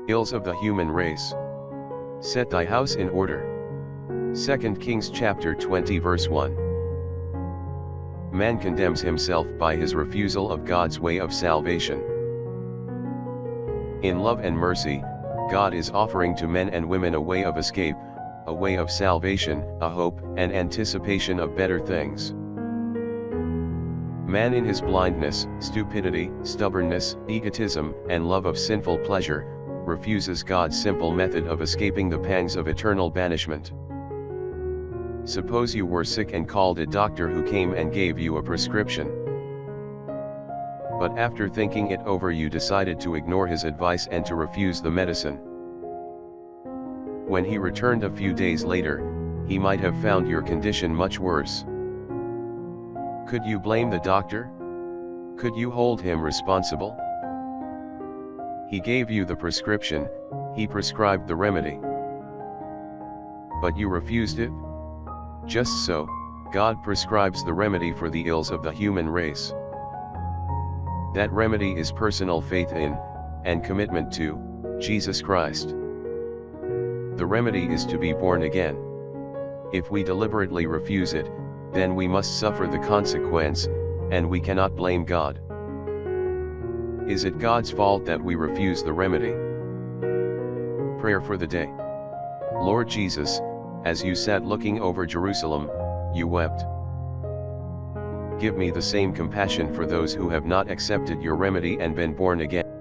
Ills of the human race. Set thy house in order. 2 Kings chapter 20 verse 1. Man condemns himself by his refusal of God's way of salvation. In love and mercy, God is offering to men and women a way of escape, a way of salvation, a hope and anticipation of better things. Man in his blindness, stupidity, stubbornness, egotism, and love of sinful pleasure, refuses God's simple method of escaping the pangs of eternal banishment. Suppose you were sick and called a doctor who came and gave you a prescription. But after thinking it over you decided to ignore his advice and to refuse the medicine. When he returned a few days later, he might have found your condition much worse. Could you blame the doctor? Could you hold him responsible? He gave you the prescription, he prescribed the remedy. But you refused it? Just so, God prescribes the remedy for the ills of the human race. That remedy is personal faith in, and commitment to, Jesus Christ. The remedy is to be born again. If we deliberately refuse it, then we must suffer the consequence, and we cannot blame God. Is it God's fault that we refuse the remedy? Prayer for the day. Lord Jesus, as you sat looking over Jerusalem, you wept. Give me the same compassion for those who have not accepted your remedy and been born again.